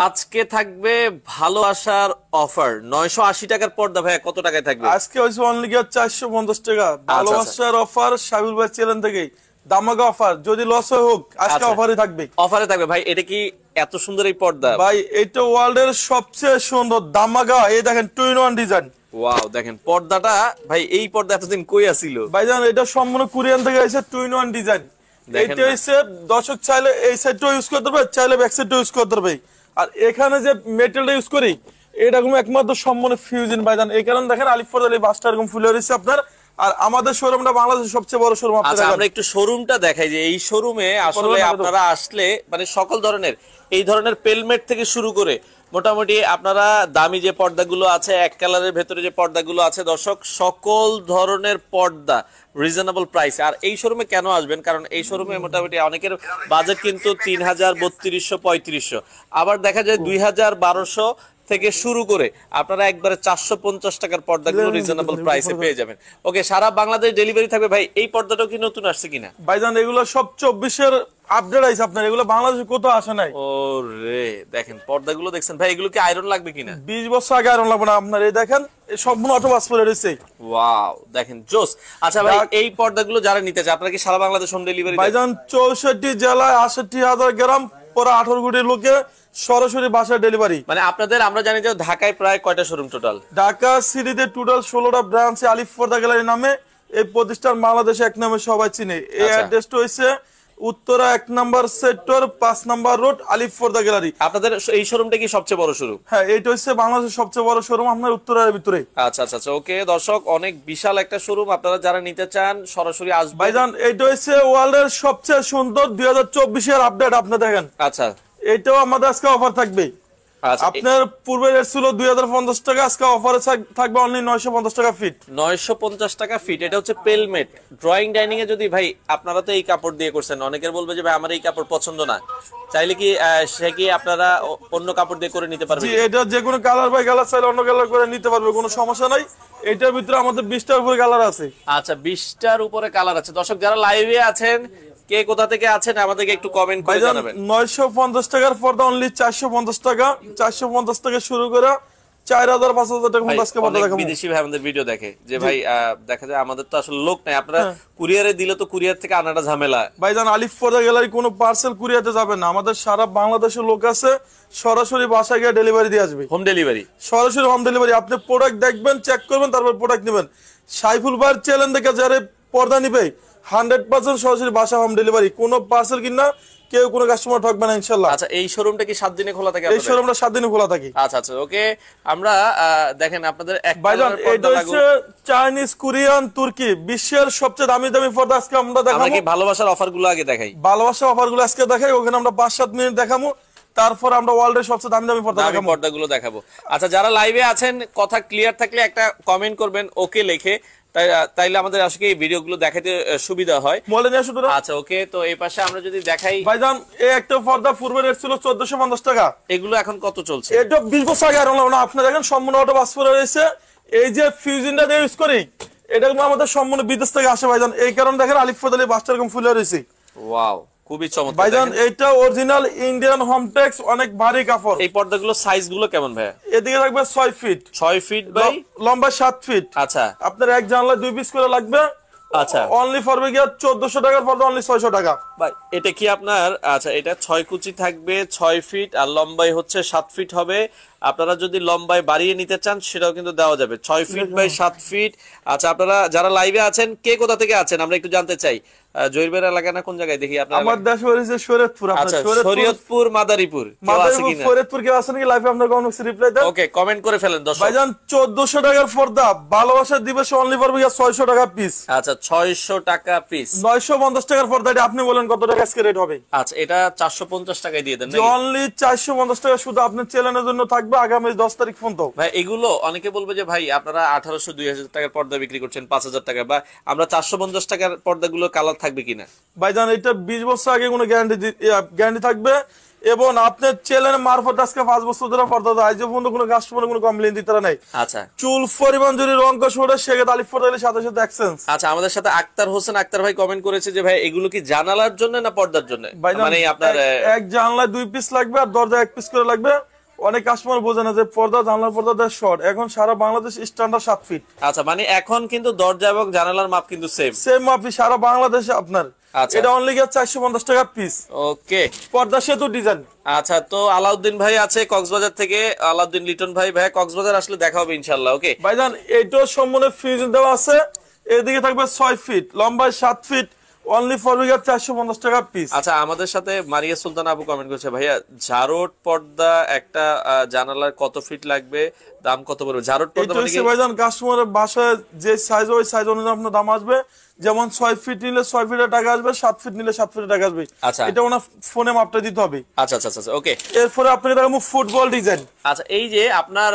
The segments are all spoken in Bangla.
আজকে থাকবে ভালোবাসার অফার 980 টাকার পর্দা। ভাই কত টাকায় থাকবে আজকে? হইছে অনলি 450 টাকা ভালোবাসার অফার। সাবিল ভাই চ্যানেল থেকে দামাগা অফার, যদি লস হোক আজকে অফারই থাকবে। অফারে থাকবে ভাই। এটা কি এত সুন্দর এই পর্দা? ভাই এটা ওয়ার্ল্ডের সবচেয়ে সুন্দর দামাগা। এই দেখেন 2-in-1 ডিজাইন। ওয়াও, দেখেন পর্দাটা ভাই। এই পর্দা এতদিন কই আছিল ভাইজান? এটা সম্পূর্ণ কোরিয়ান থেকে এসে 2-in-1 ডিজাইন। এটা হইছে দর্শক চাইলে এই সাইডটাও ইউজ করতে পারবে, চাইলে ব্যাক সাইডটাও ইউজ করতে পারবে। আর এখানে যে মেটেরিয়ালটা ইউজ করি এটা কোনো একমাত্র সম্পূর্ণ ফিউজন ভাইজান। এই কারণে দেখেন আলিফ পর্দার এই বাসটা এরকম ফুলে রয়েছে আপনার। আর আমাদের শোরুমটা বাংলাদেশের সবচেয়ে বড় শোরুম। আচ্ছা, আমরা একটু শোরুমটা দেখাই যে এই শোরুমে আসলে আপনারা আসলে মানে সকল ধরনের এই ধরনের পেলমেট থেকে শুরু করে মোটামুটি আপনারা দামি যে পর্দাগুলো আছে, এক কালারের ভেতরে যে পর্দাগুলো আছে দর্শক, সকল ধরনের পর্দা রিজনেবল প্রাইসে। আর এই শোরুমে কেন আসবেন? কারণ এই শোরুমে মোটামুটি অনেকের বাজেট কিন্তু 3000, 3200, 3500, আবার দেখা যায় 2000, 1200 থেকে শুরু করে আপনারা একবারে 450 টাকার পর্দাগুলো রিজনেবল প্রাইসে পেয়ে যাবেন। ওকে, সারা বাংলাদেশ ডেলিভারি থাকবে। ভাই এই পর্দাটাও কি নতুন আসছে কিনা? ভাইজান এগুলো সব 24 এর আপডেট আইছে আপনার, এগুলো বাংলাদেশে কোথাও আসে নাই। ওরে দেখেন পর্দাগুলো দেখছেন ভাই, এগুলো কি আয়রন লাগবে কিনা? 20 বছর আগে আয়রন লাগবে না আপনার। এই দেখেন এই সম্পূর্ণ অটো বাস পরে রয়েছে। ওয়াও, দেখেন জোস। আচ্ছা ভাই, এই পর্দাগুলো যারা নিতে চায় আপনারা কি সারা বাংলাদেশ হোম ডেলিভারি দেন? ভাইজান 64 জেলায় 68,000 গ্রাম পরে 18 কোটি লোকে সরাসরি বাসায় ডেলিভারি। মানে আপনাদের, আমরা জানি যে ঢাকায় প্রায় কয়টা শোরুম টোটাল? ঢাকা সিটিতে টোটাল 16টা ব্রাঞ্চে আলিফ পর্দা গ্যালারি নামে এই প্রতিষ্ঠান বাংলাদেশে এক নামে সবাই চিনে। এই অ্যাড্রেসটা হইছে উত্তরা 1 নম্বর সেক্টর 5 নম্বর রোড আলিফ পর্দা গ্যালারি। আপনাদের এই শোরুমটা কি সবচেয়ে বড় শোরুম? হ্যাঁ, এইটা হচ্ছে বাংলাদেশের সবচেয়ে বড় শোরুম আপনার উত্তরার ভিতরে। আচ্ছা আচ্ছা আচ্ছা, ওকে দর্শক, অনেক বিশাল একটা শোরুম। আপনারা যারা নিতে চান সরাসরি আসবেন। ভাইজান এইটা হচ্ছে ওয়ার্ল্ডের সবচেয়ে সুন্দর 2024 এর আপডেট। আপনি দেখেন। আচ্ছা, এইটাও আমাদের আজকে অফার থাকবে। আপনার পূর্বে রেট ছিল 2050 টাকা, আজকে অফারে থাকবে অনলি 950 টাকা ফিট। 950 টাকা ফিট। এটা হচ্ছে পেলমেট ড্রয়িং ডাইনিং এ। যদি ভাই আপনারা তো এই কাপড় দিয়ে করছেন, অনেকের বলবে যে ভাই আমার এই কাপড় পছন্দ না, চাইলে কি সে কি আপনারা অন্য কাপড় দিয়ে করে নিতে পারবেন? জি, এটা যে কোনো কালার বাই কালার চাইলে অন্য কালার করে নিতে পারবে, কোনো সমস্যা নাই। এটার ভিতরে আমাদের 20টার উপরে কালার আছে। আচ্ছা, 20টার উপরে কালার আছে। দর্শক যারা লাইভে আছেন, কে কোথা থেকে আছেন আমাদেরকে একটু কমেন্ট করে জানাবেন। 950 টাকার পর্দা অনলি 450 টাকা। 450 থেকে শুরু করে 4000, 5000 টাকা পর্যন্ত আজকে পর্দা দেখাবো। বিদেশি ভাই আমাদের ভিডিও দেখে যে ভাই দেখা যায় আমাদের তো আসলে লোক নাই, আপনারা কুরিয়ারে দিলে তো কুরিয়ার থেকে আনাটা ঝামেলা। ভাইজান আলিফ পর্দা গ্যালারি কোনো পার্সেল কুরিয়াতে যাবে না, আমাদের সারা বাংলাদেশের লোক আছে, সরাসরি বাসায় গিয়ে ডেলিভারি দিয়ে আসবে। হোম ডেলিভারি, সরাসরি হোম ডেলিভারি। আপনি প্রোডাক্ট দেখবেন, চেক করবেন, তারপর প্রোডাক্ট নেবেন। সাইফুল ভাইয়ের চ্যানেল দেখে যারা পর্দা নিবে 100% সরাসরি বাসা হোম ডেলিভারি। কোনো পার্সেল কিনা কেউ কোনো কাস্টমার ঠকবে না ইনশাআল্লাহ। আচ্ছা, এই শোরুমটা কি 7 দিনে খোলা থাকে? এই শোরুমটা 7 দিনে খোলা থাকে। আচ্ছা আচ্ছা, ওকে। আমরা দেখেন আপনাদের এক ভাইজান এটা হচ্ছে চাইনিজ, কোরিয়ান, তুর্কি, বিশ্বের সবচেয়ে দামি দামি পর্দা আজকে আমরা দেখাবো। আমরা কি ভালোবাসার অফারগুলো আগে দেখাই? ভালোবাসার অফারগুলো আজকে দেখাই, ওখানে আমরা 5-7 মিনিট দেখাবো, তারপর আমরা ওয়ার্ল্ডের সবচেয়ে দামি দামি পর্দাগুলো দেখাবো। আচ্ছা, যারা লাইভে আছেন কথা ক্লিয়ার থাকলে একটা কমেন্ট করবেন ওকে লিখে, তাইলে আমাদের আসলে এই ভিডিওগুলো দেখাতে সুবিধা হয়। বলে নিয়ে শুধু। আচ্ছা, ওকে। তো এই পাশে আমরা যদি দেখাই ভাইজান, এই একটা পর্দা পূর্বে রেট ছিল 1450 টাকা। এগুলো এখন কত চলছে? এটা 20 বছর আগে আর না। আপনি দেখেন সম্পূর্ণ অটো বাস পরে রয়েছে। এই যে ফিউজনটা দিয়ে ইউজ করি, এটা আমাদের সম্পূর্ণ বিদেশ থেকে আসে ভাইজান। এই কারণে দেখেন আলিফ পর্দা এই বাসটা এরকম ফুলে রয়েছে। ওয়াও, খুবই চমৎকার ভাইজান। এটা অরিজিনাল ইন্ডিয়ান হোমটেক্স, অনেক ভারী কাপড়। এই পর্দাগুলো সাইজ গুলো কেমন ভাই? এদিকে লাগবে 6 ফিট, 6 ফিট বাই লম্বা 7 ফিট। আচ্ছা, আপনার এক জানলায় 2 পিস করে লাগবে। আচ্ছা, অনলি ফরবে গিয়া 1400 টাকার পর্দা অনলি 600 টাকা। ভাই এটা কি আপনার? আচ্ছা, এটা 6 কুচি থাকবে, 6 ফিট, আর লম্বাই হচ্ছে 7 ফিট হবে। আপনারা যদি লম্বায় বাড়িয়ে নিতে চান সেটাও কিন্তু দেওয়া যাবে, 6 ফিট বাই 7 ফিট। আচ্ছা, আপনারা যারা লাইভে আছেন কে কোথা থেকে আছেন আমরা একটু জানতে চাই। জয়ীরবের এলাকা না কোন জায়গায় দেখি আপনার? আমার দেশ হইছে শরীয়তপুর। আচ্ছা, শরীয়তপুর, মাদারীপুর। কেউ আছে কিনা? শরীয়তপুর কেউ আছে নাকি লাইভে? আপনারা কমেন্ট রিপ্লাই দেন। ওকে, কমেন্ট করে ফেলেন দর্শক। ভাইজান 1400 টাকার পর্দা ভালোবাসার দিবসে অনলি ফরবে 600 টাকা পিস। আচ্ছা, 600 টাকা পিস। 950 টাকার পর্দা, এটা আপনি বলেন কত টাকা আজকে রেট হবে? আচ্ছা, এটা 450 টাকায় দিয়ে দেন। অনলি 450 টাকা শুধু আপনার চ্যানেলের জন্য থাকবে আগামী 10 তারিখ পর্যন্ত। ভাই এগুলো অনেকে বলবে যে ভাই আপনারা 1800, 2000 টাকার পর্দা বিক্রি করছেন 5000 টাকা, বা আমরা 450 টাকার পর্দাগুলো কালার থাকবে কিনা? ভাইজান এটা 20 বছর আগে কোনো গ্যারান্টি থাকবে, এবং আপনার চ্যানেলের মারফত আজকে 5 বছর ধরে পর্দা দেয়, যে পর্যন্ত কোনো কাস্টমার কোনো কমপ্লেইন দিতে নাই। আচ্ছা, চুল পরিমাণ যদি রং কষ ওঠে সেক্ষেত্রে আলিফ পর্দা সাথে সাথে এক্সচেঞ্জ। আচ্ছা, আমাদের সাথে আক্তার হোসেন আক্তার ভাই কমেন্ট করেছে যে ভাই এগুলো কি জানালার জন্য না পর্দার জন্য? মানে আপনার এক জানলায় 2 পিস লাগবে আর দরজা 1 পিস করে লাগবে। অনেক কাস্টমার বোঝে না যে পর্দা জানলার পর্দা শর্ট, এখন সারা বাংলাদেশ স্ট্যান্ডার্ড 7 ফিট। আচ্ছা, মানে এখন কিন্তু দরজা এবং জানালার মাপ কিন্তু সেম সেম মাপই সারা বাংলাদেশে আপনার। আচ্ছা। এটা অনলি 450 টাকা পিস। ওকে, পর্দা সেতু ডিজাইন। আচ্ছা, তো আলাউদ্দিন ভাই আছে কক্সবাজার থেকে, আলাউদ্দিন লিটন ভাই, ভাই কক্সবাজার আসলে দেখা হবে ইনশাআল্লাহ। ওকে ভাইজান, এইটাও সম্পূর্ণ ফ্রিজ দেওয়া আছে, এদিকে থাকবে 6 ফিট, লম্বায় 7 ফিট, অনলি ফর 450 টাকা পিস। আচ্ছা, আমাদের সাথে মারিয়া সুলতান আপু কমেন্ট করছে, ভাইয়া জারোট পর্দা একটা জানালার কত ফিট লাগবে, দাম কত পড়বে? জারোট পর্দা মানে কি ভাইজান কাস্টমারের বাসায় যে সাইজ, ওই সাইজ অনুযায়ী আপনার দাম আসবে। যেমন 6 ফিট নিলে 6 ফিটের টাকা আসবে, 7 ফিট নিলে 7 ফিটের টাকা আসবে। আচ্ছা, এটা ওনার ফোনে মাপটা দিতে হবে। আচ্ছা আচ্ছা আচ্ছা, ওকে। এরপরে আপনাকে দেখাবো ফুটবল ডিজাইন। আচ্ছা, এই যে আপনার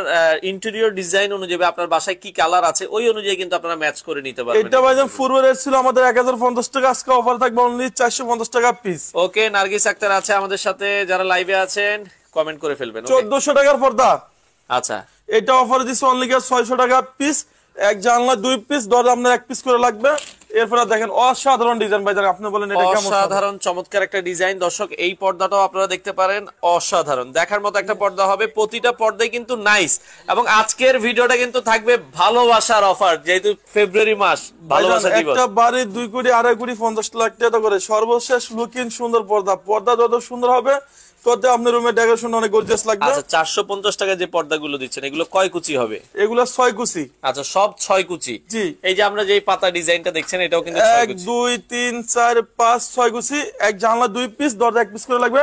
ইন্টেরিয়র ডিজাইন অনুযায়ী আপনার বাসায় কি কালার আছে ওই অনুযায়ী কিন্তু আপনারা ম্যাচ করে নিতে পারবেন। এটা ভাইজান পূর্বে রেট ছিল আমাদের 1050 টাকা, আজকে অফার থাকবে অনলি 450 টাকা পিস। ওকে, নার্গিস আক্তার আছে আমাদের সাথে, যারা লাইভে আছেন কমেন্ট করে ফেলবেন। 1400 টাকার পর্দা। আচ্ছা, এটা অফার দিচ্ছে অনলি 600 টাকা পিস। এক জানলা 2 পিস, দরজা আপনার 1 পিস করে লাগবে। এরপরে দেখেন অসাধারণ ডিজাইন ভাইজান, আপনি বলেন এটা কেমন? অসাধারণ চমৎকার একটা ডিজাইন। দর্শক, এই পর্দাটাও আপনারা দেখতে পারেন, অসাধারণ দেখার মতো একটা পর্দা হবে। প্রতিটা পর্দাই কিন্তু নাইস, এবং আজকের ভিডিওটা কিন্তু থাকবে ভালোবাসার অফার, যেহেতু ফেব্রুয়ারি মাস, ভালোবাসা দিবস। একটা বাড়ি 2 কোটি 2.5 কোটি 50 লাখ টাকা করে সর্বশেষ লুকিং সুন্দর পর্দা। পর্দা যত সুন্দর হবে তত আপনার রুমের ডেকোরেশন অনেক গর্জিয়াস লাগবে। আচ্ছা, 450 টাকা যে পর্দাগুলো দিচ্ছেন এগুলো কয় কুচি হবে? এগুলো 6 কুচি। আচ্ছা, সব 6 কুচি। জি। এই যে আমরা যে পাতা ডিজাইনটা দেখছেন এটাও কিন্তু 6 1 কুচি। 2 3 4 5 6 কুচি। এক জানলা 2 পিস, দরজা 1 পিস করে লাগবে,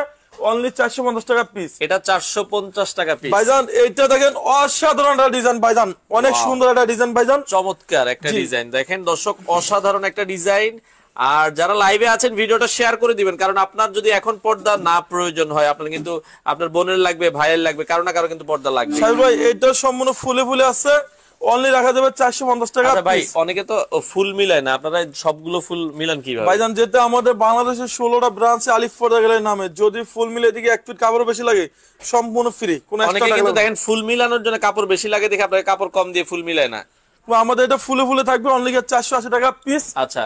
অনলি 450 টাকা পিস। এটা 450 টাকা পিস। ভাইজান এইটা দেখেন অসাধারণ একটা ডিজাইন ভাইজান, অনেক সুন্দর একটা ডিজাইন ভাইজান, চমৎকার একটা ডিজাইন। দেখেন দর্শক, অসাধারণ একটা ডিজাইন। আর যারা লাইভে আছেন ভিডিওটা শেয়ার করে দিবেন, কারণ আপনার যদি এখন পর্দা না প্রয়োজন হয়, আপনার কিন্তু আপনার বোনের লাগবে, ভাইয়ের লাগবে, কারো না কারো কিন্তু পর্দা লাগবে। সাহেব ভাই এটা সম্পূর্ণ ফুলে ফুলে আছে, অনলি রাখা যাবে 450 টাকা। আচ্ছা ভাই, অনেকে তো ফুল মিলায় না, আপনারা সবগুলো ফুল মিলান কিভাবে? ভাইজান যেটা আমাদের বাংলাদেশের 16টা ব্রাঞ্চে আলিফ পর্দা গেলের নামে, যদি ফুল মিলে দিকে 1 ফিট কাপড় বেশি লাগে সম্পূর্ণ ফ্রি, কোনো অনেকে কিন্তু দেখেন ফুল মিলানোর জন্য কাপড় বেশি লাগে দেখে আপনারা কাপড় কম দিয়ে ফুল মিলায় না। আমাদের এটা ফুলে ফুলে থাকবে, অনলি 480 টাকা পিস। আচ্ছা,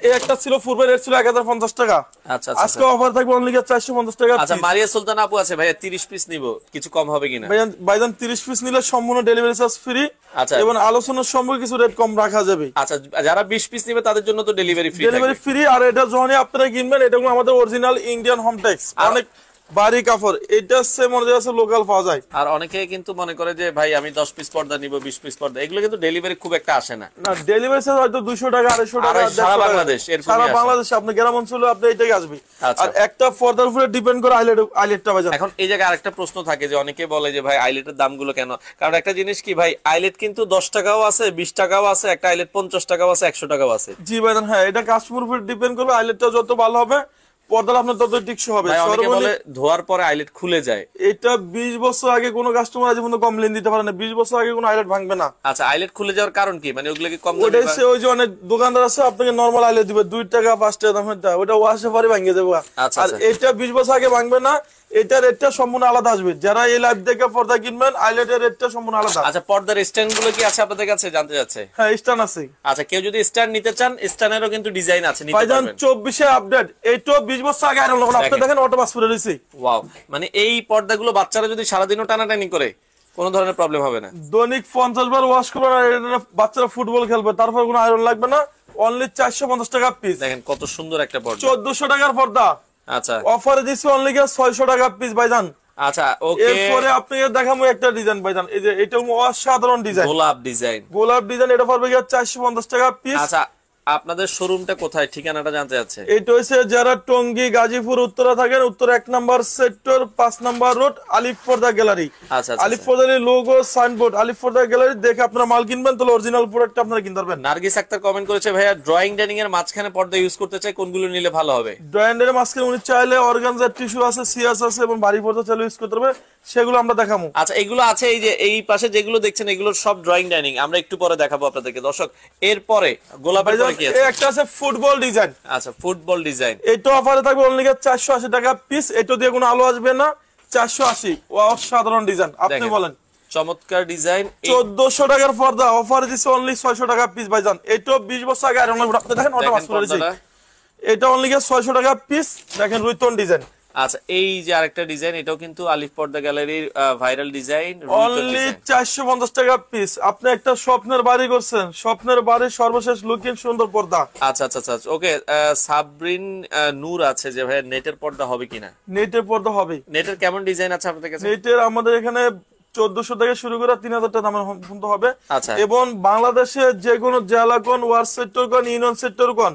এই একটা ছিল পূর্বে রেট ছিল 1050 টাকা, আচ্ছা আজকে অফার থাকবে অনলি 450 টাকা। আচ্ছা, মারিয়া সুলতান আপু আছে, ভাইয়া 30 পিস নিব, কিছু কম হবে কিনা? ভাইজান 30 পিস নিলে সম্পূর্ণ ডেলিভারি চার্জ ফ্রি। আচ্ছা, এবং আলোচনার সময় কিছু রেট কম রাখা যাবে। আচ্ছা, যারা 20 পিস নিবে তাদের জন্য তো ডেলিভারি ফ্রি থাকবে। Delivery free. আর এটা যখনই আপনারা কিনবেন, এটা আমাদের অরিজিনাল ইন্ডিয়ান হোম টেক্স, অনেক ভারী কাপড়, এটা সেম মনে আছে লোকাল পাওয়া যায়। আর অনেকে কিন্তু মনে করে যে ভাই আমি 10 পিস পর্দা নিব, 20 পিস পর্দা, এগুলো কিন্তু ডেলিভারি খুব একটা আসে না। না, ডেলিভারি চার্জ হয়তো 200 টাকা 250 টাকা সারা বাংলাদেশ, সারা বাংলাদেশে আপনি গ্রাম অঞ্চলে আপনি এটাই আসবে। আচ্ছা। আর একটা পর্দার উপরে ডিপেন্ড করে আইলেটটা বাজার। এখন এই জায়গায় আরেকটা প্রশ্ন থাকে যে অনেকে বলে যে ভাই আইলেটের দামগুলো কেন? কারণ একটা জিনিস কি ভাই, আইলেট কিন্তু 10 টাকাও আছে, 20 টাকাও আছে, একটা আইলেট 50 টাকাও আছে, 100 টাকাও আছে। জি ভাইজান, হ্যাঁ, এটা কাস্টমার উপর ডিপেন্ড করবে। আইলেটটা যত ভালো হবে পর্দা আপনার তত টিকসই হবে। অনেকে বলে ধোয়ার পরে আইলেট খুলে যায়। এটা 20 বছর আগে কোনো কাস্টমার আজ পর্যন্ত কমপ্লেইন দিতে পারে না, 20 বছর আগে কোনো আইলেট ভাঙবে না। আচ্ছা, আইলেট খুলে যাওয়ার কারণ কি? মানে ওগুলো কি কম দামে? ওটাই ওই যে অনেক দোকানদার আছে আপনাকে নরমাল আইলেট দিবে 2 টাকা 5 টাকা দামের, ওটা ওয়াশে পরে ভাঙিয়ে দেবো। আর এটা 20 বছর আগে ভাঙবে না, এটা রেটটা সম্পূর্ণ আলাদা আসবে। যারা এই লাইভ দেখে পর্দা কিনবেন, আইলেটের রেটটা সম্পূর্ণ আলাদা। আচ্ছা, পর্দার স্ট্যান্ড গুলো কি আছে আপনাদের কাছে জানতে যাচ্ছে? হ্যাঁ, স্ট্যান্ড আছে। আচ্ছা, কেউ যদি স্ট্যান্ড নিতে চান, স্ট্যান্ডেরও কিন্তু ডিজাইন আছে, নিতে ভাইজান পারবেন। 24 এ আপডেট, এইটা 20 বছর আগে আইরন লাগানো, আপনি দেখেন অটো পাস করে রইছে। ওয়াও, মানে এই পর্দাগুলো বাচ্চারা যদি সারাদিনও টানাটানি করে কোনো ধরনের প্রবলেম হবে না। দৈনিক 50 বার ওয়াশ করবেন, আর বাচ্চারা ফুটবল খেলবে, তারপর কোনো আয়রন লাগবে না, অনলি 450 টাকা পিস। দেখেন কত সুন্দর একটা পর্দা, 1400 টাকার পর্দা। আচ্ছা, অফারে দিছি অনলি 600 টাকা পিস ভাইজান। আচ্ছা, ওকে। এরপরে আপনাকে দেখাবো একটা ডিজাইন ভাইজান, এই যে এটা অসাধারণ ডিজাইন, গোলাপ ডিজাইন। গোলাপ ডিজাইন, এটা পড়বে 450 টাকা পিস। আচ্ছা, আপনাদের শোরুমটা কোথায়, ঠিকানাটা জানতে যাচ্ছে? এটা হচ্ছে যারা টঙ্গী গাজীপুর উত্তরা থাকেন, উত্তর 1 নম্বর সেক্টর 5 নম্বর রোড, আলিফ পর্দা গ্যালারি। আচ্ছা, আলিফ পর্দার লোগো সাইনবোর্ড, আলিফ পর্দা গ্যালারি দেখে আপনারা মাল কিনবেন, তাহলে অরিজিনাল প্রোডাক্ট আপনারা কিনতে পারবেন। নার্গিস আক্তার কমেন্ট করেছে, ভাইয়া ড্রয়িং ডাইনিং এর মাঝখানে পর্দা ইউজ করতে চাই, কোনগুলো নিলে ভালো হবে? ড্রয়িং এর মাঝখানে উনি চাইলে অর্গানজার টিস্যু আছে, সিয়াস আছে এবং ভারী পর্দা চাইলে ইউজ করতে পারবে, সেগুলো আমরা দেখাবো। আচ্ছা, এগুলো আছে, এই যে এই পাশে যেগুলো দেখছেন এগুলো সব ড্রয়িং ডাইনিং, আমরা একটু পরে দেখাবো আপনাদেরকে। দর্শক, এরপরে গোলাপের পরে কি আছে? একটা আছে ফুটবল ডিজাইন। আচ্ছা, ফুটবল ডিজাইন, এটা অফারে থাকবে অনলি 480 টাকা পিস। এটা দিয়ে কোনো আলো আসবে না, 480। অসাধারণ ডিজাইন, আপনি বলেন। চমৎকার ডিজাইন। 1400 টাকার পর্দা, অফারে দিচ্ছে অনলি 600 টাকা পিস ভাইজান। এটা 20 বছর আগে আয়রন লাগবে, আপনি দেখেন অটো পাস করেছে। এটা অনলি 600 টাকা পিস। দেখেন রুইতন ডিজাইন, আচ্ছা, এই যে আরেকটা ডিজাইন, এটাও কিন্তু আলিফ পর্দা গ্যালারির ভাইরাল ডিজাইন, অনলি 450 টাকা পিস। আপনি একটা স্বপ্নের বাড়ি করছেন, স্বপ্নের বাড়ির সর্বশেষ লুকিং সুন্দর পর্দা। আচ্ছা আচ্ছা আচ্ছা, ওকে। সাবরিন নূর আছে যে ভাই নেটের পর্দা হবে কিনা? নেটের পর্দা হবে। নেটের কেমন ডিজাইন আছে আপনাদের কাছে? নেটের আমাদের এখানে 1400 থেকে শুরু করে 3000 টাকা দামের পর্যন্ত হবে। আচ্ছা, এবং বাংলাদেশে যে কোনো জেলা কোন, ওয়ার্ড সেক্টর কোন, ইউনিয়ন সেক্টর কোন,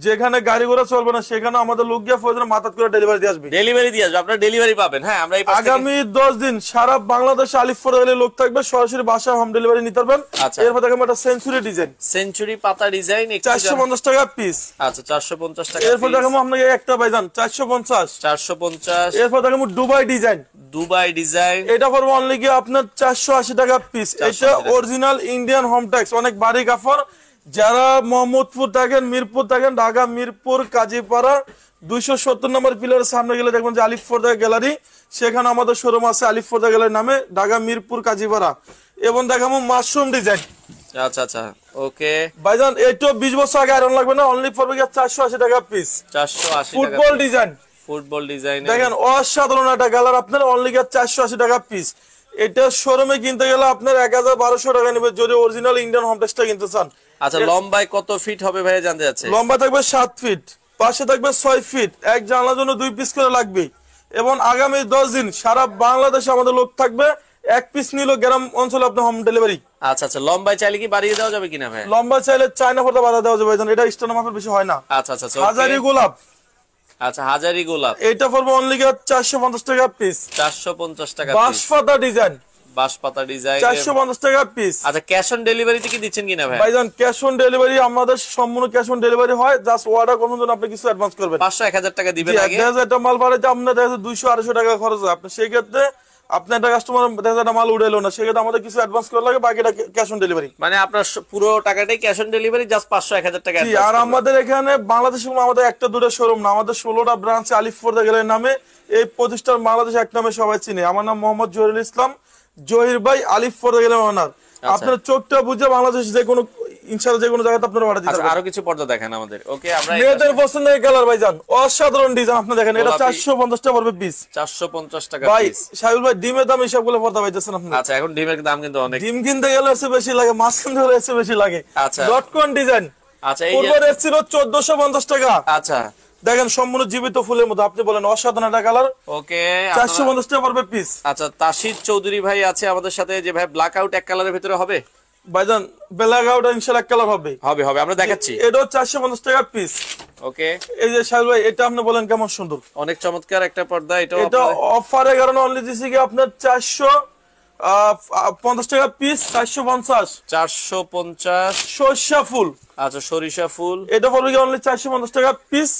যেখানে গাড়ি ঘোড়া চলবে না সেখানে আমাদের লোক গিয়ে ফয়জনে মাথাত করে ডেলিভারি দিয়ে আসবে। ডেলিভারি দিয়ে আসবে, আপনারা ডেলিভারি পাবেন। হ্যাঁ, আমরা এই পাশ থেকে- আগামী 10 দিন সারা বাংলাদেশে আলিফ পর্দা লোক থাকবে, সরাসরি বাসা হোম ডেলিভারি নিতে পারবেন। আচ্ছা। এরপর দেখেন একটা সেঞ্চুরি ডিজাইন, সেঞ্চুরি পাতা ডিজাইন 450 টাকা পিস। আচ্ছা, 450 টাকা। এরপর দেখাবো আপনাকে একটা ভাইজান 450। 450। এরপর দেখাবো দুবাই ডিজাইন, দুবাই ডিজাইন, এটা পড়বে অনলি কি আপনার 480 টাকা পিস। এটা অরিজিনাল ইন্ডিয়ান হোম ট্যাক্স, অনেক ভারী কাপড়। যারা মোহাম্মদপুর থাকেন, মিরপুর থাকেন, ঢাকা মিরপুর কাজীপাড়া 270 নম্বর পিলারের সামনে গেলে দেখবেন যে আলিফ পর্দা গ্যালারি, সেখানে আমাদের শোরুম আছে আলিফ পর্দা গ্যালারি নামে, ঢাকা মিরপুর কাজীপাড়া। এবং দেখাবো মাশরুম ডিজাইন। আচ্ছা আচ্ছা, ওকে। ভাইজান এটা 20 বছর আগে আয়রন লাগবে না, অনলি পড়বে 480 টাকা পিস। 480 টাকা। ফুটবল ডিজাইন, ফুটবল ডিজাইন দেখেন অসাধারণ একটা কালার, আপনার অনলি 480 টাকা পিস। এটা শোরুমে কিনতে গেলে আপনার 1200 টাকা নেবে যদি অরিজিনাল ইন্ডিয়ান হোম টেক্সটা কিনতে চান। আচ্ছা, লম্বায় কত ফিট হবে ভাই জানতে যাচ্ছে? লম্বা থাকবে 7 ফিট, পাশে থাকবে 6 ফিট, এক জানলার জন্য 2 পিস করে লাগবে। এবং আগামী 10 দিন সারা বাংলাদেশে আমাদের লোক থাকবে, এক পিস নিল গ্রাম অঞ্চলে আপনার হোম ডেলিভারি। আচ্ছা আচ্ছা, লম্বায় চাইলে কি বাড়িয়ে দেওয়া যাবে কিনা ভাই? লম্বা চাইলে চায়না পর্দা বাধা দেওয়া যাবে, এটা স্টোন মাপের বেশি হয় না। আচ্ছা আচ্ছা আচ্ছা, হাজারি গোলাপ, আচ্ছা, হাজারি গোলাপ, এটা পড়বে অনলি 450 টাকা পিস। 450 টাকা। বাঁশপাতা ডিজাইন, বাঁশপাতা ডিজাইন 450 টাকা পিস। আচ্ছা, ক্যাশ অন ডেলিভারিতে কি দিচ্ছেন কিনা ভাই? ভাইজান ক্যাশ অন ডেলিভারি, আমাদের সম্পূর্ণ ক্যাশ অন ডেলিভারি হয়, জাস্ট অর্ডার করার জন্য আপনি কিছু অ্যাডভান্স করবেন। 500-1000 টাকা দিবেন আগে। 1000 মাল বাড়াইতে আপনার 200-250 টাকা খরচ হয়। আপনি সেই ক্ষেত্রে আপনি একটা কাস্টমার 1000 মাল উড়াইলো না, সেক্ষেত্রে আমাদের কিছু অ্যাডভান্স করা লাগে, বাকিটা ক্যাশ অন ডেলিভারি। মানে আপনার পুরো টাকাটাই ক্যাশ অন ডেলিভারি, জাস্ট 500-1000 টাকা জি। অ্যাডভান্স আর করবেন। আমাদের এখানে বাংলাদেশে আমাদের একটা দুটো শোরুম না, আমাদের 16টা ব্রাঞ্চ আলিফ পর্দা গ্যালারি নামে। এই প্রতিষ্ঠান বাংলাদেশ এক নামে সবাই চিনে। আমার নাম মোহাম্মদ জহিরুল ইসলাম, জহির ভাই, আলিফ পর্দা গ্যালারি ওনার। আপনার চোখটা বুঝে বাংলাদেশ যে কোনো ইনশাআল্লাহ যে কোনো জায়গাতে আপনারা অর্ডার দিতে পারবেন। আরো কিছু পর্দা দেখেন আমাদের। ওকে, আমরা মেয়েদের পছন্দের কালার ভাইজান, অসাধারণ ডিজাইন। আপনি দেখেন এটা 450 টাকা পড়বে পিস। 450 টাকা ভাই পিস। সাইবুল ভাই ডিমের দাম হিসাবগুলো পর্দা পাইতেছেন আপনি। আচ্ছা, এখন ডিমের দাম কিন্তু অনেক। ডিম কিনতে গেলে এসে বেশি লাগে, মাছ কিনতে গেলে এসে বেশি লাগে। আচ্ছা। ডটকন ডিজাইন, আচ্ছা, এই পূর্ব রেট ছিল 1450 টাকা। আচ্ছা, দেখেন সম্পূর্ণ জীবিত ফুলের মতো, আপনি বলেন অসাধারণ একটা কালার। ওকে, 450 টাকা পড়বে পিস। আচ্ছা, তাসির চৌধুরী ভাই আছে আমাদের সাথে, যে ভাই ব্ল্যাক আউট এক কালারের ভিতরে হবে ভাইজান ব্ল্যাক আউট ইনশাআল্লাহ এক কালার হবে। হবে হবে, আমরা দেখাচ্ছি। এটাও 450 টাকা পিস। ওকে, এই যে সাইবুল ভাই এটা আপনি বলেন কেমন সুন্দর, অনেক চমৎকার একটা পর্দা। এটা অফারের কারণে অনলি দিছি কি আপনার 450 টাকা পিস। 450 450। সরষা ফুল, আচ্ছা, সরিষা ফুল, এটা পড়বে কি অনলি 450 টাকা পিস।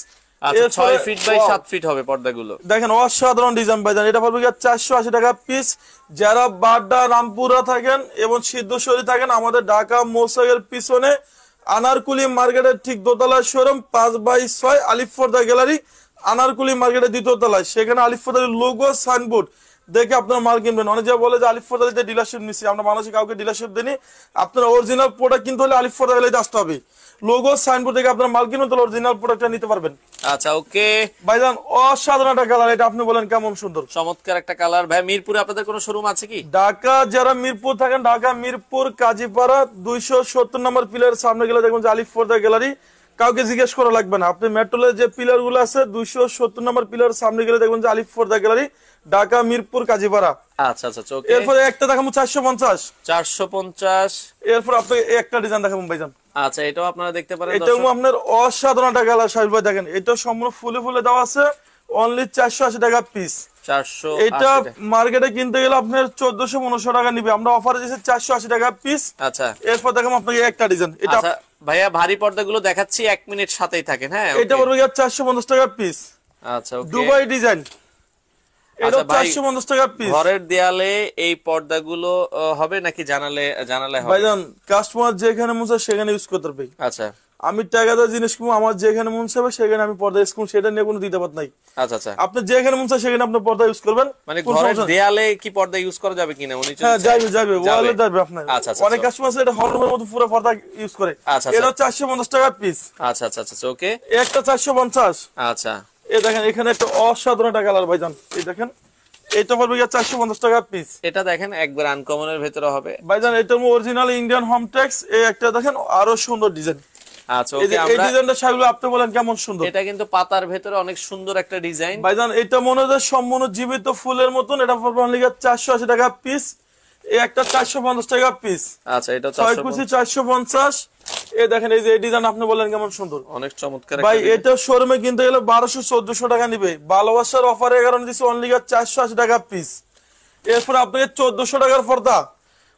আচ্ছা, 6 ফিট বাই 7 ফিট হবে পর্দাগুলো। দেখেন অসাধারণ ডিজাইন ভাইজান, এটা পড়বে কি 480 টাকা পিস। যারা বাড্ডা রামপুরা থাকেন এবং সিদ্ধেশ্বরী থাকেন, আমাদের ঢাকা মৌসাগের পিছনে আনারকুলি মার্কেটের ঠিক দোতলায় শোরুম, 5/6 আলিফ পর্দা গ্যালারি, আনারকুলি মার্কেটের দ্বিতীয় তলায়। সেখানে আলিফ পর্দার লোগো সাইনবোর্ড দেখে আপনারা মাল কিনবেন। অনেকে বলে যে আলিফ পর্দা দিতে ডিলারশিপ নিচ্ছি, আমরা মানুষের কাউকে ডিলারশিপ দিইনি। আপনারা অরিজিনাল প্রোডাক্ট কিনতে হলে আলিফ পর্দা গ্যালারিতে আসতে হবে। লোগো সাইনবোর্ড দেখে আপনারা মাল কিনবেন, তাহলে অরিজিনাল প্রোডাক্টটা নিতে পারবেন। আচ্ছা, ওকে ভাইজান অসাধারণ একটা কালার, এটা আপনি বলেন কেমন সুন্দর, চমৎকার একটা কালার। ভাই মিরপুরে আপনাদের কোনো শোরুম আছে কি? ঢাকা যারা মিরপুর থাকেন, ঢাকা মিরপুর কাজীপাড়া 270 নম্বর পিলারের সামনে গেলে দেখবেন যে আলিফ পর্দা গ্যালারি, কাউকে জিজ্ঞেস করা লাগবে না। আপনি মেট্রোলের যে পিলার গুলো আছে 270 নম্বর পিলারের সামনে গেলে দেখবেন যে আলিফ পর্দা গ্যালারি, ঢাকা মিরপুর কাজীপাড়া। আচ্ছা আচ্ছা, ওকে। এরপরে একটা দেখাবো 450। 450। এরপর আপনি একটা ডিজাইন দেখাবো ভাইজান। আচ্ছা, এটাও আপনারা দেখতে পারেন। এটাও আপনার অসাধারণ একটা কালার সাহেব ভাই, দেখেন এটা সম্পূর্ণ ফুলে ফুলে দেওয়া আছে, অনলি 480 টাকা পিস। 480। এটা মার্কেটে কিনতে গেলে আপনার 1400-1500 টাকা নিবে, আমরা অফারে দিচ্ছি 480 টাকা পিস। আচ্ছা, এরপর দেখাবো আপনাকে একটা ডিজাইন। এটা আচ্ছা ভাইয়া, ভারী পর্দাগুলো দেখাচ্ছি, 1 মিনিট সাথেই থাকেন। হ্যাঁ, এটা পড়বে 450 টাকা পিস। আচ্ছা, ওকে। দুবাই ডিজাইন, এটা আচ্ছা ভাই, 450 টাকা পিস। ঘরের দেয়ালে এই পর্দাগুলো হবে নাকি জানালে হবে? ভাইজান কাস্টমার যেখানে মন চায় সেখানে ইউজ করতে পারবে। আচ্ছা আমি টাকাটা জিনিস কিনবো, আমার যেখানে মন চাইবে সেখানে আমি পর্দা ইউজ করবো, সেটা নিয়ে কোনো দ্বিধাবোধ নাই। আচ্ছা আচ্ছা, আপনি যেখানে মন চায় সেখানে আপনি পর্দা ইউজ করবেন। মানে ঘরের দেয়ালে কি পর্দা ইউজ করা যাবে কিনা উনি যদি হ্যাঁ চায়? যাবে ওয়ালে যাবে আপনার। আচ্ছা আচ্ছা, অনেক কাস্টমার আছে এটা হলরুমের মতো পুরো পর্দা ইউজ করে। আচ্ছা, এটা 450 টাকা পিস। আচ্ছা আচ্ছা আচ্ছা, ওকে। একটা 450। আচ্ছা, এই দেখেন এখানে একটা অসাধারণ একটা কালার ভাইজান, এই দেখেন এটা পড়বে 450 টাকা পিস। এটা দেখেন একবার আনকমনের ভিতরে হবে ভাইজান এটা অরিজিনাল ইন্ডিয়ান হোম টেক্স। এই একটা দেখেন আরো সুন্দর ডিজাইন। আচ্ছা এই ওকে, এই আমরা ডিজাইনটা সাহেব আপনি বলেন কেমন সুন্দর। এটা কিন্তু পাতার ভিতরে অনেক সুন্দর একটা ডিজাইন ভাইজান এটা মনে হয় সম্পূর্ণ জীবিত ফুলের মতন। এটা পড়বে অনলি 480 টাকা পিস। এই একটা 450 টাকা পিস। আচ্ছা এটা 6 কুচি 450। এই দেখেন এই যে এই ডিজাইন আপনি বলেন কেমন সুন্দর, অনেক চমৎকার ভাই একটা এটা শোরুমে কিনতে গেলে 1200-1400 টাকা নিবে, ভালোবাসার অফারে কারণে দিচ্ছি অনলি 480 টাকা পিস। এরপর আপনাকে 1400 টাকার পর্দা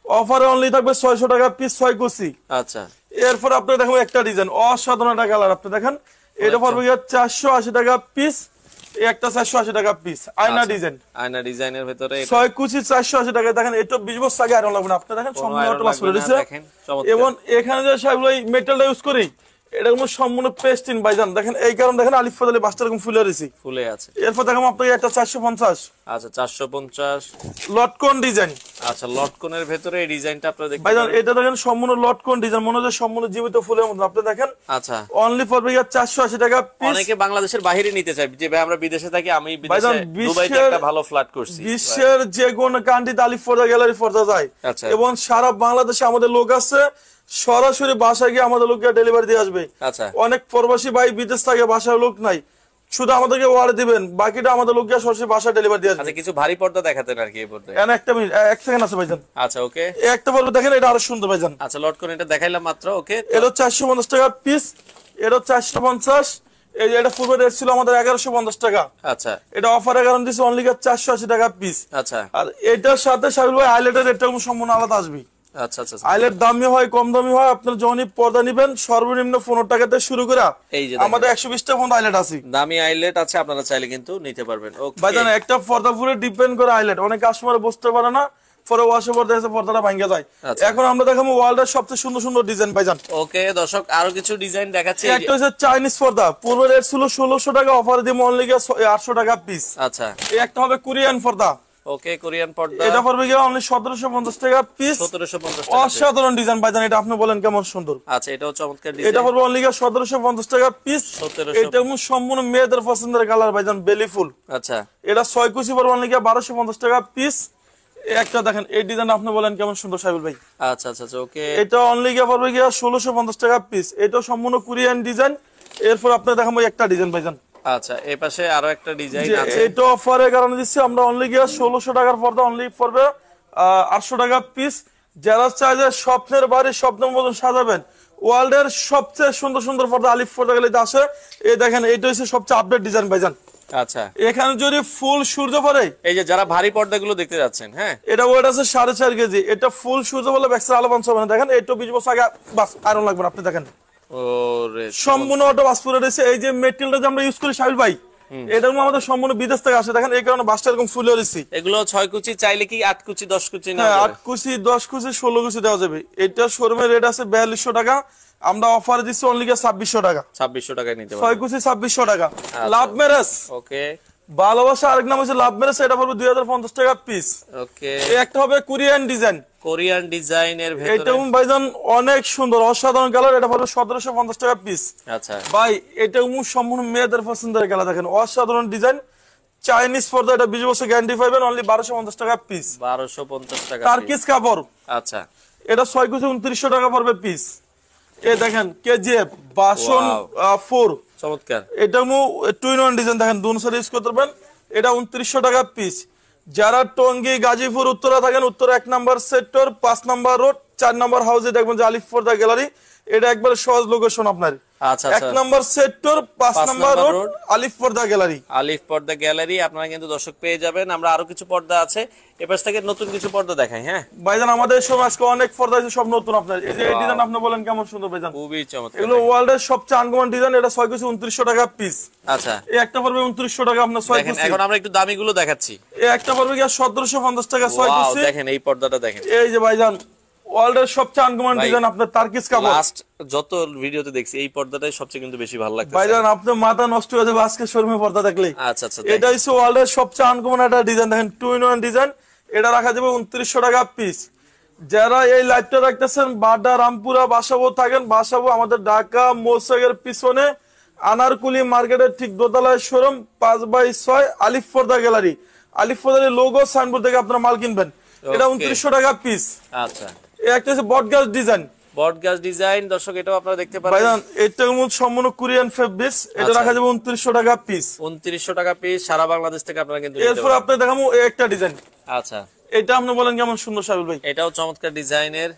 অফারে অনলি থাকবে 600 টাকা পিস 6 কুচি। আচ্ছা এরপর আপনি দেখেন একটা ডিজাইন অসাধারণ একটা কালার, আপনি দেখেন এটা পড়বে 480 টাকা পিস। এই একটা 480 টাকা পিস আয়না ডিজাইন, আয়না ডিজাইনের ভিতরে 6 কুচি 480 টাকা। দেখেন এটা 20 বছর আগে আয়রন লাগবে না, আপনি দেখেন সম্পূর্ণ অটো বাস করে দিয়েছে। দেখেন চমৎকার। এবং এখানে যে সাহেব এই মেটালটা ইউজ করি এটা কোনো সম্পূর্ণ পেস্টিন ভাইজান, দেখেন এই কারণে দেখেন আলিফ ফজলে বাসটা এরকম ফুলে রয়েছে ফুলে আছে। এরপর দেখেন আপনাকে একটা 450। আচ্ছা 450 লটকন ডিজাইন। আচ্ছা লটকনের ভিতরে এই ডিজাইনটা আপনারা দেখতে ভাইজান পারেন। এটা দেখেন সম্পূর্ণ লটকন ডিজাইন, মনে হচ্ছে সম্পূর্ণ জীবিত ফুলের মতো, আপনি দেখেন আচ্ছা অনলি ফর 480 টাকা পিস। অনেকে বাংলাদেশের বাইরে নিতে চায়, যে ভাই আমরা বিদেশে থাকি, আমি ভাইজান, বিদেশে দুবাইতে একটা ভালো ফ্ল্যাট করছি, বিশ্বের যে কোন কান্ট্রিতে আলিফ ফর্দা গ্যালারি ফর্দা যায়। আচ্ছা। এবং সারা বাংলাদেশে আমাদের লোক আছে, সরাসরি বাসায় গিয়ে আমাদের লোককে ডেলিভারি দিয়ে আসবে। আচ্ছা অনেক প্রবাসী ভাই বিদেশ থাকে, বাসায় লোক নাই, শুধু আমাদেরকে অর্ডার দিবেন, বাকিটা আমাদের লোককে সরাসরি বাসায় ডেলিভারি দিয়ে আসবে। আচ্ছা কিছু ভারী পর্দা দেখাতেন আর কি এই পর্দায়। এখানে একটা মিনিট, এক সেকেন্ড আছে ভাইজান। আচ্ছা ওকে, একটা বলবো দেখেন এটা আরো সুন্দর ভাইজান। আচ্ছা লটকন এটা দেখাইলাম মাত্র। ওকে এটা 450 টাকা পিস, এটা 450। এই যে এটা পূর্বে রেট ছিল আমাদের 1150 টাকা। আচ্ছা এটা অফারে কারণ দিচ্ছে অনলি 480 টাকা পিস। আচ্ছা আর এটার সাথে সাবিল ভাই আইলেটের রেটটা সম্পূর্ণ আলাদা আসবে। আচ্ছা আচ্ছা আইলেট দামি হয় কম দামি হয়, আপনার যখনই পর্দা নিবেন সর্বনিম্ন 15 টাকা থেকে শুরু করে এই যে আমাদের 120 টাকা পর্যন্ত আইলেট আছে। দামি আইলেট আছে, আপনারা চাইলে কিন্তু নিতে পারবেন। ওকে ভাইজান একটা পর্দা পুরো ডিপেন্ড করে আইলেট, অনেক কাস্টমার বুঝতে পারে না, পরে ওয়াশে পর্দা এসে পর্দাটা ভাঙা যায়। আচ্ছা। এখন আমরা দেখাবো ওয়ার্ল্ডের সবচেয়ে সুন্দর সুন্দর ডিজাইন ভাইজান। ওকে দর্শক আরো কিছু ডিজাইন দেখাচ্ছি। একটা হচ্ছে চাইনিজ পর্দা, পূর্বে রেট ছিল 1600 টাকা, অফারে দিব অনলি 800 টাকা পিস। আচ্ছা এই একটা হবে কোরিয়ান পর্দা, ওকে কোরিয়ান পর্দা এটা পড়বে গিয়ে অনলি 1750 টাকা পিস। 1750 টাকা। অসাধারণ ডিজাইন ভাইজান, এটা আপনি বলেন কেমন সুন্দর। আচ্ছা এটাও চমৎকার এটা ডিজাইন। পড়বে অনলি 1750 টাকা পিস। 1750 এটা সম্পূর্ণ মেয়েদের পছন্দের কালার ভাইজান, বেলি ফুল। আচ্ছা এটা 6 কুচি পড়বে অনলি 1250 টাকা পিস। একটা দেখেন এই ডিজাইন আপনি বলেন কেমন সুন্দর সাইবুল ভাই। আচ্ছা আচ্ছা ওকে, এটা অনলি পড়বে 1650 টাকা পিস। এটা সম্পূর্ণ কোরিয়ান ডিজাইন। এরপর আপনি দেখাবো একটা ডিজাইন ভাইজান। আচ্ছা এই পাশে আরো একটা ডিজাইন আছে। এটা অফারের কারণে দিচ্ছি আমরা অনলি 1600 টাকার পর্দা অনলি পড়বে 800 টাকা পিস। যারা চায় যে স্বপ্নের বাড়ি স্বপ্নের মতন সাজাবেন, ওয়ার্ল্ডের সবচেয়ে সুন্দর সুন্দর পর্দা আলিফ পর্দা গেলে আছে। এই দেখেন এইটা হচ্ছে সবচেয়ে আপডেট ডিজাইন ভাইজান। আচ্ছা এখানে যদি ফুল সূর্য পড়ে, এই যে যারা ভারী পর্দাগুলো দেখতে যাচ্ছেন, হ্যাঁ এটা ওয়েট আছে 4.5 কেজি। এটা ফুল সূর্য বলে ব্যাক্সের আলো বাঁচবে না। দেখেন এটা 20 বছর আগে বাস আয়রন লাগবে না, আপনি দেখেন ওরে সম্পূর্ণ অটো বাস পুরো রয়েছে। এই যে মেটেরিয়ালটা যে আমরা ইউজ করি সাহিল ভাই, এটা আমাদের সম্পূর্ণ বিদেশ থেকে আসে। দেখেন এই কারণে বাসটা এরকম ফুলে রয়েছে। এগুলো 6 কুচি চাইলে কি 8 কুচি 10 কুচি না? হ্যাঁ 8 কুচি 10 কুচি 16 কুচি দেওয়া যাবে। এটা শোরুমের রেট আছে 4200 টাকা, আমরা অফারে দিচ্ছি অনলি 2600 টাকা। 2600 টাকায় নিতে 6 পারবেন। কুচি 2600 টাকা। লাভ ম্যারেজ ওকে ভালোবাসা আরেক নাম হচ্ছে লাভ ম্যারেজ, এটা পড়বে 2050 টাকা পিস। ওকে এই একটা হবে কোরিয়ান ডিজাইন, কোরিয়ান ডিজাইনের এটা ভিতরে। ভাইজান অনেক সুন্দর অসাধারণ কালার, এটা পড়বে 1750 টাকা পিস। আচ্ছা ভাই এটা সম্পূর্ণ মেয়েদের পছন্দের কালার, দেখেন অসাধারণ ডিজাইন। চাইনিজ পর্দা, এটা 20 বছর গ্যারান্টি পাবেন অনলি 1250 টাকা পিস। 1250 টাকা। টার্কিশ কাপড়, আচ্ছা এটা 6 কুচি 2900 টাকা পড়বে পিস। এই দেখেন কেজিএফ বাসন 4, চমৎকার। এটা টুইন ওয়ান ডিজাইন, দেখেন দুনো সাইড ইউজ করতে পারবেন। এটা 2900 টাকা পিস। যারা টঙ্গী গাজীপুর উত্তরা থাকেন, উত্তরা 1 নম্বর সেক্টর 5 নম্বর রোড 4 নম্বর হাউসে দেখবেন যে আলিফ পর্দা গ্যালারি। এটা একবার সহজ লোকেশন আপনার। আচ্ছা 1 নম্বর সেক্টর 5 নম্বর রোড রোড, আলিফ পর্দা গ্যালারি। আলিফ পর্দা গ্যালারি আপনারা কিন্তু দর্শক পেয়ে যাবেন। আমরা আরো কিছু পর্দা আছে, এপাশ থেকে নতুন কিছু পর্দা দেখাই। হ্যাঁ ভাইজান আমাদের সময় আজকে অনেক পর্দা আছে, সব নতুন আপনার। এই যে এই ডিজাইন আপনি বলেন কেমন সুন্দর ভাইজান, খুবই চমৎকার। এগুলো ওয়ার্ল্ডের সবচেয়ে আনকমন ডিজাইন। এটা 6 কুচি 2900 টাকা পিস। আচ্ছা এই একটা পড়বে 2900 টাকা আপনার 6 দেখেন কুচি। এখন আমরা একটু দামি গুলো দেখাচ্ছি। এই একটা পড়বে কি 1750 টাকা 6 ওয়াও কুচি। দেখেন এই পর্দাটা দেখেন। এই যে ভাইজান ওয়ার্ল্ডের সবচেয়ে আনকমন ভাই, ডিজাইন আপনার টার্কিশ কাপড়। লাস্ট যত ভিডিওতে দেখছি এই পর্দাটাই সবচেয়ে কিন্তু বেশি ভালো লাগছে ভাইজান আপনার মাথা নষ্ট হয়ে যাবে আজকে শোরুমে পর্দা দেখলে। আচ্ছা আচ্ছা এটা হচ্ছে ওয়ার্ল্ডের সবচেয়ে আনকমন একটা ডিজাইন, দেখেন টু ইন ওয়ান ডিজাইন। এটা রাখা যাবে 2900 টাকা পিস। যারা এই লাইভটা রাখতেছেন বাড্ডা রামপুরা বাসাবো থাকেন, বাসাবো আমাদের ঢাকা মোসাগের পিছনে আনারকুলি মার্কেটের ঠিক দোতলায় শোরুম 5/6 আলিফ পর্দা গ্যালারি। আলিফ পর্দার লোগো সাইনবোর্ড থেকে আপনারা মাল কিনবেন। এটা 2900 টাকা পিস। আচ্ছা, একটা হচ্ছে বটগাছ ডিজাইন। বটগাছ ডিজাইন দর্শক, এটাও আপনারা দেখতে পারেন ভাইজান এটা সম্পূর্ণ কোরিয়ান ফেব্রিক্স। এটা রাখা যাবে 2900 টাকা পিস। 2900 টাকা পিস, সারা বাংলাদেশ থেকে আপনারা কিন্তু এরপর আপনি দেখাবো একটা ডিজাইন। আচ্ছা, এটা আপনি বলেন কেমন সুন্দর সাবিল ভাই। এটাও চমৎকার ডিজাইনের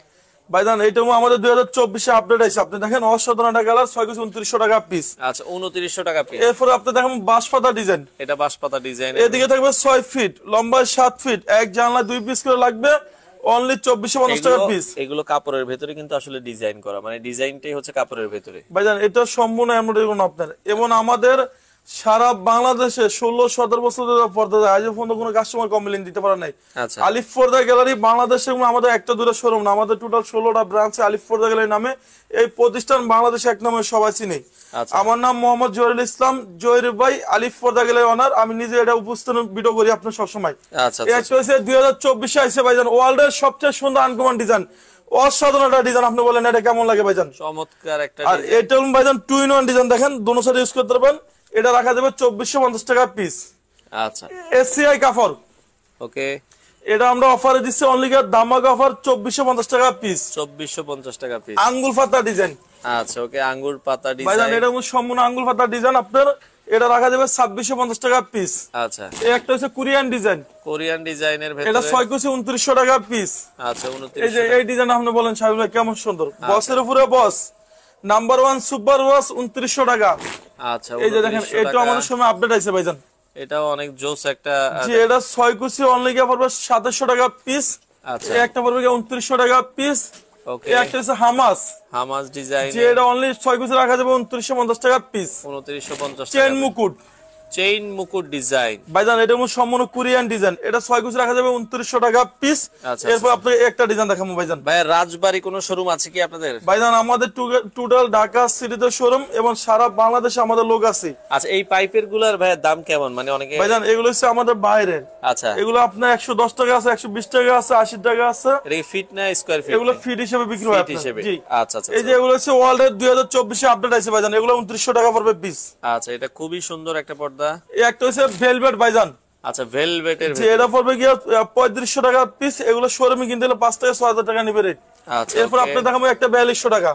ভাইজান এটাও আমাদের 2024 এ আপডেট আছে। আপনি দেখেন অসাধারণ একটা কালার, 2900 টাকা পিস। আচ্ছা, 2900 টাকা পিস। এরপর আপনি দেখেন বাঁশপাতা ডিজাইন। এটা বাঁশপাতা ডিজাইন। এদিকে থাকবে 6 ফিট, লম্বায় 7 ফিট, এক জানলা 2 পিস করে লাগবে, অনলি 2450 টাকা পিস। এগুলো কাপড়ের ভেতরে কিন্তু আসলে ডিজাইন করা, মানে ডিজাইনটাই হচ্ছে কাপড়ের ভেতরে। ভাইজান এটা সম্পূর্ণ এমব্রয়ডারি কোন আপনার। এবং আমাদের সারা বাংলাদেশে 16-17 বছর ধরে পর্দা দেয়, আজ পর্যন্ত কোনো কাস্টমার কমপ্লেইন দিতে পারে নাই। আচ্ছা, আলিফ পর্দা গ্যালারি বাংলাদেশে আমাদের একটা দুটো শোরুম না, আমাদের টোটাল 16টা ব্রাঞ্চে আলিফ পর্দা গ্যালারি নামে এই প্রতিষ্ঠান বাংলাদেশে এক নামে সবাই চিনে। আচ্ছা, আমার নাম মোহাম্মদ জহিরুল ইসলাম, জহির ভাই, আলিফ পর্দা গ্যালারি অনার। আমি নিজে এটা উপস্থাপন ভিডিও করি আপনার সবসময়। আচ্ছা, একটা হচ্ছে 2024 আইছে ভাইজান, ওয়ার্ল্ডের সবচেয়ে সুন্দর আনকমন ডিজাইন, অসাধারণ একটা ডিজাইন। আপনি বলেন এটা কেমন লাগে ভাইজান? চমৎকার একটা আর এটা ভাইজান 2-in-1 ডিজাইন, দেখেন দোনো সাইড ইউজ করতে পারবেন। এটা রাখা যাবে 2450 টাকা পিস। আচ্ছা, এসিআই কাপড়। ওকে, এটা আমরা অফারে দিচ্ছি অনলি দামাক অফার 2450 টাকা পিস। 2450 টাকা পিস। আঙ্গুল পাতা ডিজাইন। আচ্ছা, ওকে, আঙ্গুর পাতা ভাইজান ডিজাইন। এটা সম্পূর্ণ আঙ্গুল পাতা ডিজাইন আপনার। এটা রাখা যাবে 2650 টাকা পিস। আচ্ছা, এই একটা হচ্ছে কোরিয়ান ডিজাইন। কোরিয়ান ডিজাইনের এটা ভেতরে 6 কুচি 2900 টাকা পিস। আচ্ছা, এই যে 2900। এই ডিজাইন আপনি বলেন সাহেব ভাই কেমন সুন্দর। বসের উপরে বস, নাম্বার 1 সুপার বস 2900 টাকা। আচ্ছা, এই যে দেখেন 2900 এটা টাকা। আমাদের সময় আপডেট আছে ভাইজান। এটাও অনেক জোস একটা। জি এটা 6 কুচি অনলি পড়বে 2700 টাকা পিস। আচ্ছা, এই একটা পড়বে 2900 টাকা পিস। ওকে, এই একটা হচ্ছে হামাস। Hamas design. যে এটা অনলি 6 কুচি রাখা যাবে 2950 টাকা পিস। 2950 টাকা। চেন মুকুট। চেইন মুকুট ডিজাইন। ভাইজান এটা সম্পূর্ণ কোরিয়ান ডিজাইন। এটা 6 কুচি রাখা যাবে 2900 টাকা পিস। আচ্ছা, এরপর আপনাকে একটা ডিজাইন দেখাবো ভাইজান। ভাই রাজবাড়ি কোনো শোরুম আছে কি আপনাদের? ভাইজান আমাদের টোটাল ঢাকা সিটিতে শোরুম এবং সারা বাংলাদেশে আমাদের লোক আছে। আচ্ছা, এই পাইপের গুলার ভাই দাম কেমন? মানে অনেকে ভাইজান এগুলো হচ্ছে আমাদের বাইরের। আচ্ছা, এগুলো আপনার 110 টাকা আছে, 120 টাকা আছে, 80 টাকা আছে। এটা কি ফিট না স্কয়ার ফিট? এগুলো ফিট হিসেবে বিক্রি হয় ফিট আপনার। হিসেবে। জি আচ্ছা, আচ্ছা, এই যে এগুলো হচ্ছে ওয়ার্ল্ডের 2024 এ আপডেট আছে ভাইজান। এগুলো 2900 টাকা পড়বে পিস। আচ্ছা, এটা খুবই সুন্দর একটা পর্দা। এই একটা হচ্ছে ভেলভেট ভাইজান। আচ্ছা, ভেলভেটের যে এটা পড়বে গিয়ে 3500 টাকা পিস। এগুলো শোরুমে কিনতে হলে 5 থেকে 6000 টাকা নিবে রেট। আচ্ছা, এরপর আপনি দেখাবো একটা 4200 টাকা।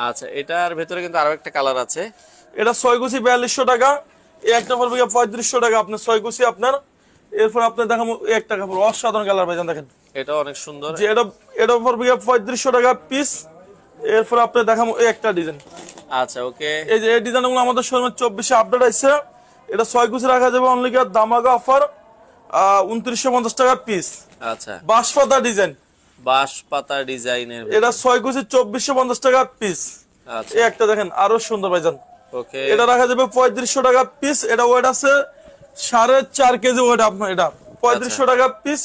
আচ্ছা, এটার ভেতরে কিন্তু আরো একটা কালার আছে। এটা 6 কুচি 4200 টাকা। এই একটা পড়বে গিয়ে 3500 টাকা আপনার 6 কুচি আপনার। এরপর আপনি দেখাবো একটা কাপড়, অসাধারণ কালার ভাইজান দেখেন। এটা অনেক সুন্দর। যে এটা পড়বে গিয়ে 3500 টাকা পিস। এরপর আপনি দেখাবো একটা ডিজাইন। আচ্ছা, ওকে, এই যে এই ডিজাইনগুলো আমাদের শোরুমে 24 এ আপডেট আছে। এটা 6 কুচি রাখা যাবে অনলি দামাকা অফার 2950 টাকা পিস। আচ্ছা, বাঁশপাতা ডিজাইন। বাঁশপাতা ডিজাইনের। এটা 6 কুচি 2450 টাকা পিস। আচ্ছা, এই একটা দেখেন আরো সুন্দর ভাইজান। ওকে, এটা রাখা যাবে 3500 টাকা পিস। এটা ওয়েট আছে 4.5 কেজি ওয়েট আপনার। এটা 3500 টাকা পিস।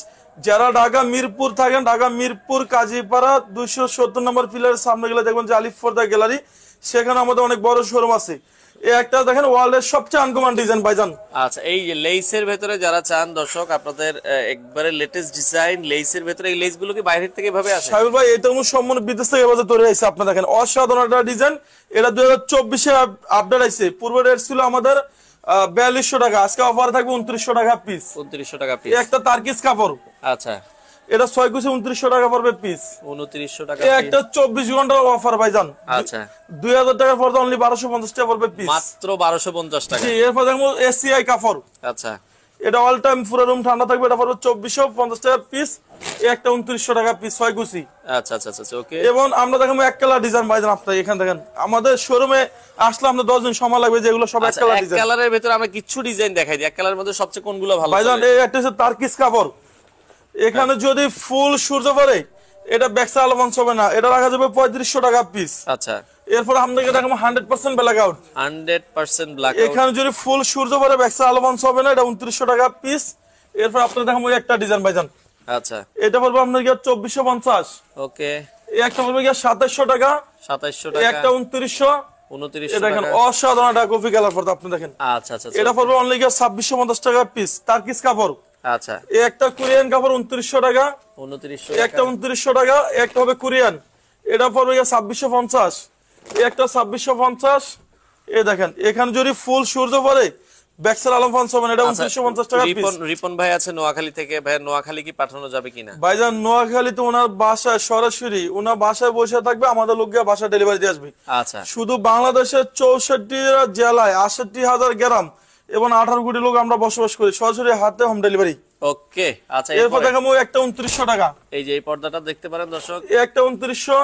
যারা ঢাকা মিরপুর থাকেন, ঢাকা মিরপুর কাজীপাড়া 270 নম্বর পিলারের সামনে গেলে দেখবেন যে আলিফ পর্দা গ্যালারি, সেখানে আমাদের অনেক বড় শোরুম আছে। এই একটা দেখেন ওয়ার্ল্ডের সবচেয়ে আনকমন ডিজাইন ভাইজান। আচ্ছা, এই যে লেসের ভেতরে যারা চান দর্শক, আপনাদের একবারে লেটেস্ট ডিজাইন লেসের ভেতরে, এই লেস গুলো কি বাইরে থেকে এভাবে আসে? সাহেব ভাই এটা সম্পূর্ণ বিদেশ থেকে এবারে তৈরি হয়েছে। আপনি দেখেন অসাধারণ একটা ডিজাইন। এটা 2024 এ আপডেট আছে। পূর্বে রেট ছিল আমাদের 4200 টাকা, আজকে অফার থাকবে 2900 টাকা পিস। 2900 টাকা পিস। একটা তার্কিস কাপড়। আচ্ছা, এটা 6 কুচি 2900 টাকা পড়বে পিস। 2900 টাকা এই পিস। একটা 24 ঘন্টার অফার ভাইজান। আচ্ছা, 2000 টাকার পর্দা অনলি 1250 টাকা পড়বে পিস। মাত্র 1250 টাকা। জি এরপর দেখো এসিআই কাপড়। আচ্ছা, এটা অল টাইম পুরো রুম ঠান্ডা থাকবে। এটা পড়বে 2450 টাকা পিস। এই একটা 2900 টাকা পিস 6 কুচি। আচ্ছা, আচ্ছা, আচ্ছা, ওকে। এবং আমরা দেখাবো এক কালার ডিজাইন ভাইজান। আপনারা এখানে দেখেন আমাদের শোরুমে আসলে আপনার 10 দিন সময় লাগবে, যেগুলো সব এক আচ্ছা, কালার এক ডিজাইন। কালারের ভেতরে আমরা কিছু ডিজাইন দেখাই দিই। এক কালারের মধ্যে সবচেয়ে কোনগুলো ভালো ভাইজান চলে? এই একটা হচ্ছে তার্কিস কাপড়। এখানে যদি ফুল সূর্য পড়ে এটা ব্যাকসা আলোবান্স হবে না। এটা রাখা যাবে 3500 টাকা পিস। আচ্ছা, এরপর আপনাকে দেখাবো 100% ব্ল্যাক আউট। 100% ব্ল্যাক। এখানে যদি ফুল সূর্য পড়ে ব্যাকসা আলোবান্স হবে না। এটা 2900 টাকা পিস। এরপর আপনাকে দেখাবো একটা ডিজাইন ভাইজান। আচ্ছা, এটা পড়বে আপনার গিয়ে 2450। ওকে, এই একটা পড়বে গিয়ে 2700 টাকা। 2700 এই টাকা। একটা 2900। 2900 এটা দেখেন টাকা। অসাধারণ একটা কফি কালার পড়তে আপনি দেখেন। আচ্ছা, আচ্ছা, এটা পড়বে অনলি গিয়ে 2650 টাকা পিস। তার্কিস কাপড়। আচ্ছা, এই একটা কোরিয়ান কাপড় 2900 টাকা। 2900 একটা 2900 টাকা। একটা হবে কোরিয়ান, এটা পড়বে 2650। একটা 2650। এই দেখেন এখানে যদি ফুল সূর্য পড়ে ব্যাক্সের আলম ফান সমান এটা 2950 টাকা পিস। রিপন ভাই আছে নোয়াখালী থেকে, ভাই নোয়াখালী কি পাঠানো যাবে কিনা? ভাইজান নোয়াখালী তো ওনার বাসায় সরাসরি ওনার বাসায় বসে থাকবে, আমাদের লোক গিয়ে বাসায় ডেলিভারি দিয়ে আসবে। আচ্ছা, শুধু বাংলাদেশের 64 জেলায় 68,000 গ্রাম এবং 18 কোটি লোক আমরা বসবাস করি, সরাসরি হাতে হোম ডেলিভারি। ওকে আচ্ছা, এরপর দেখাবো একটা 2900 টাকা। এই যে এই পর্দাটা দেখতে পারেন দর্শক, এই একটা 2900,